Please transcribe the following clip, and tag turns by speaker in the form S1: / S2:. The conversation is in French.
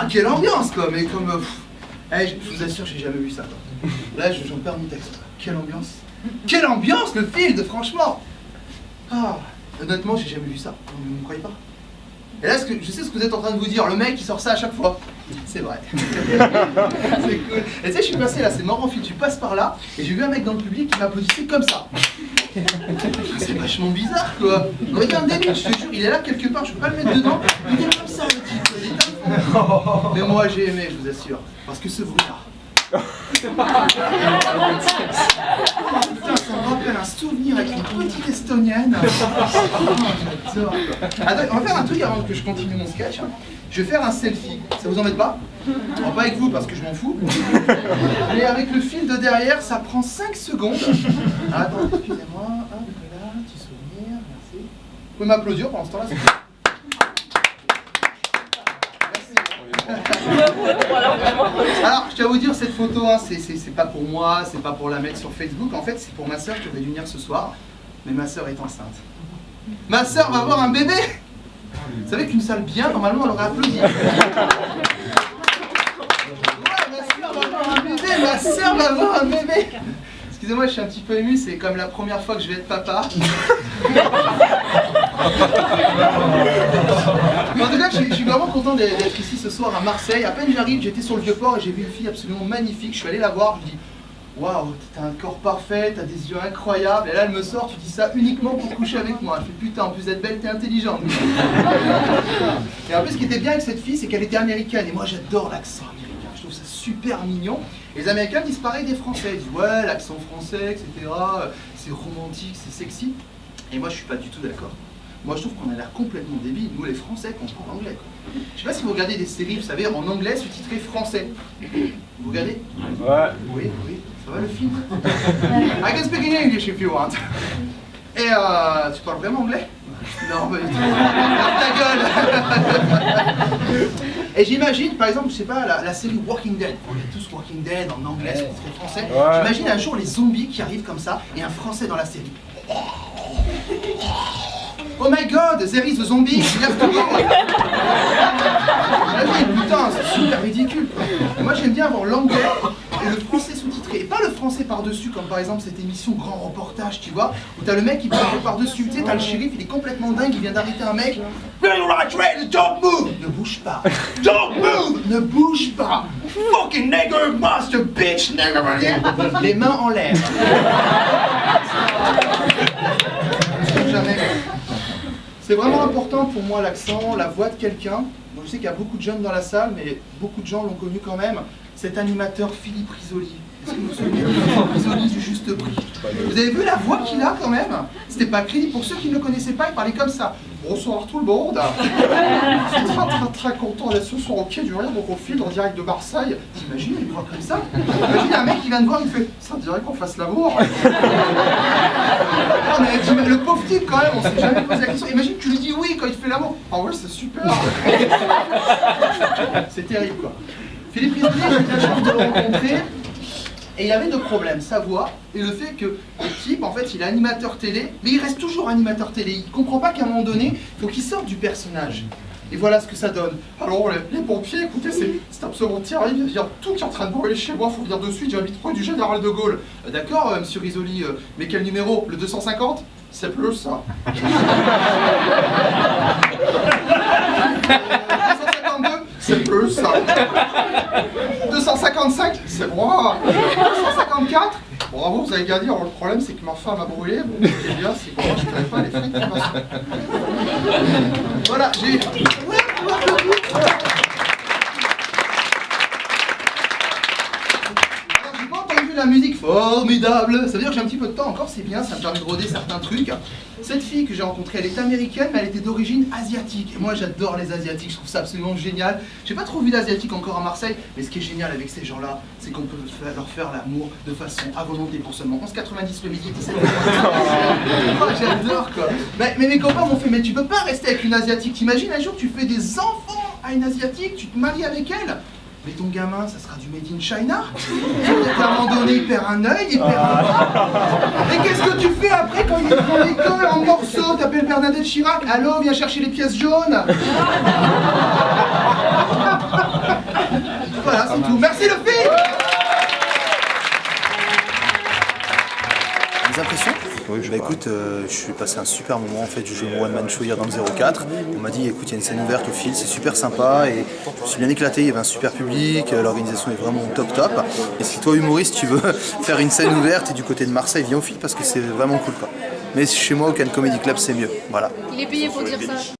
S1: quelle ambiance quoi, mais comme... je vous assure, j'ai jamais vu ça quoi. Là, j'en perds mon texte. Quelle ambiance! Quelle ambiance le field, franchement! Ah, honnêtement, j'ai jamais vu ça. Vous ne me croyez pas? Et là, je sais ce que vous êtes en train de vous dire, le mec il sort ça à chaque fois. C'est vrai. C'est cool. Et tu sais, je suis passé là, c'est marrant, Phil, tu passes par là, et j'ai vu un mec dans le public qui m'applaudissait comme ça. C'est vachement bizarre quoi. Regarde David, je te jure, il est là quelque part, je peux pas le mettre dedans, il est comme ça le type, il est comme... Mais moi j'ai aimé, je vous assure, parce que ce bruit-là. Putain, ça me rappelle un souvenir avec une petite estonienne. J'adore. Attends, on va faire un truc avant que je continue mon sketch. Je vais faire un selfie. Ça vous embête pas? Alors, pas avec vous parce que je m'en fous. Mais avec le fil de derrière, ça prend 5 secondes. Attends, excusez-moi. Hop là, petit souvenir. Merci. Vous pouvez m'applaudir pendant ce temps-là. Alors, je tiens à vous dire, cette photo, hein, c'est pas pour moi, c'est pas pour la mettre sur Facebook. En fait, c'est pour ma soeur qui aurait dû venir ce soir. Mais ma soeur est enceinte. Ma soeur va avoir un bébé. Vous savez qu'une salle bien, normalement, elle aurait applaudi. Ouais, ma soeur va avoir un bébé, ma soeur va avoir un bébé. Excusez-moi, je suis un petit peu ému, c'est comme la première fois que je vais être papa. Mais en tout cas, je suis vraiment content d'être ici ce soir à Marseille. À peine j'arrive, j'étais sur le Vieux-Port et j'ai vu une fille absolument magnifique. Je suis allé la voir, je dis waouh, t'as un corps parfait, t'as des yeux incroyables. Et là, elle me sort, tu dis ça uniquement pour coucher avec moi. Elle fait putain, en plus d'être belle, t'es intelligente. Et en plus, ce qui était bien avec cette fille, c'est qu'elle était américaine. Et moi, j'adore l'accent américain. Je trouve ça super mignon. Et les Américains disent pareil des Français. Ils disent ouais, l'accent français, etc. C'est romantique, c'est sexy. Et moi, je suis pas du tout d'accord. Moi, je trouve qu'on a l'air complètement débile. Nous, les Français, qu'on parle anglais. Je sais pas si vous regardez des séries, vous savez, en anglais, sous-titré français. Vous regardez?
S2: Ouais.
S1: Oui, oui. Ça va le film? I can speak in English if you want. Et tu parles vraiment anglais? Non, pas du tout. Ta gueule. Et j'imagine, par exemple, je sais pas, la série Walking Dead. On est tous Walking Dead en anglais, sous-titré français. Ouais. J'imagine un jour les zombies qui arrivent comme ça et un français dans la série. Oh my god, there is a zombie, il lève tout le monde. Putain, c'est super ridicule. Et moi j'aime bien avoir l'anglais et le français sous-titré. Et pas le français par-dessus, comme par exemple cette émission Grand Reportage, tu vois, où t'as le mec qui parle par-dessus, tu sais, t'as le shérif, il est complètement dingue, il vient d'arrêter un mec. Don't move! Ne bouge pas. Don't move! Ne bouge pas. Fucking nigger, master, bitch, nigger, les mains en l'air. Jamais. C'est vraiment important pour moi l'accent, la voix de quelqu'un. Bon, je sais qu'il y a beaucoup de jeunes dans la salle, mais beaucoup de gens l'ont connu quand même. Cet animateur Philippe Risoli. Est-ce que vous vous souvenez de Philippe Risoli du Juste Prix? Vous avez vu la voix qu'il a quand même? C'était pas crédible. Pour ceux qui ne le connaissaient pas, il parlait comme ça. Bonsoir tout le monde. Je suis très content d'être ce soir au Quai du Rire, donc au fil en direct de Marseille. T'imagines une voix comme ça? Imagine un mec qui vient de voir, il fait ça dirait qu'on fasse l'amour. Non mais le pauvre type quand même, on s'est jamais posé la question. Imagine que tu lui dis oui quand il fait l'amour. Ah ouais, c'est super. C'est terrible quoi. Philippe Risoli, j'ai eu la chance de le rencontrer. Et il avait deux problèmes, sa voix et le fait que le type, en fait, il est animateur télé, mais il reste toujours animateur télé. Il comprend pas qu'à un moment donné, il faut qu'il sorte du personnage. Et voilà ce que ça donne. Alors, les pompiers, écoutez, c'est absolument terrible. Il y a tout qui est en train de brûler chez moi, il faut venir de suite, j'habite rue du Général de Gaulle. D'accord, monsieur Risoli, mais quel numéro? Le 250? C'est plus ça. 252? C'est plus ça. 255? C'est moi. 254? Bravo, vous avez gagné. Alors, le problème, c'est que ma femme a brûlé. Bon, ce qui est bien, c'est que moi, je ne connais pas les frites qui passent. Voilà, j'ai... La musique formidable, ça veut dire que j'ai un petit peu de temps encore, c'est bien, ça me permet de roder certains trucs. Cette fille que j'ai rencontrée, elle est américaine, mais elle était d'origine asiatique. Et moi j'adore les asiatiques, je trouve ça absolument génial. J'ai pas trop vu d'asiatique encore à Marseille, mais ce qui est génial avec ces gens-là, c'est qu'on peut leur faire l'amour de façon à volonté pour seulement 11,90 le midi. Oh, j'adore quoi. Mais mes copains m'ont fait, mais tu peux pas rester avec une asiatique. T'imagines un jour tu fais des enfants à une asiatique, tu te maries avec elle. Mais ton gamin, ça sera du made in China. Et à un moment donné, il perd un œil, il perd un bras. Et qu'est-ce que tu fais après quand il est dans l'école en morceaux? T'appelles Bernadette Chirac. Allô, viens chercher les pièces jaunes. Voilà, c'est tout. Merci le film.
S2: Mes impressions? Oui, bah écoute, je suis passé un super moment en fait, j'ai joué mon one man show hier dans le 04. On m'a dit écoute, il y a une scène ouverte au fil, c'est super sympa et je me suis bien éclaté, il y avait un super public, l'organisation est vraiment top. Et si toi humoriste tu veux faire une scène ouverte et du côté de Marseille, viens au fil parce que c'est vraiment cool quoi. Mais chez moi au Cannes Comedy Club c'est mieux, voilà.
S3: Il est payé pour dire ça.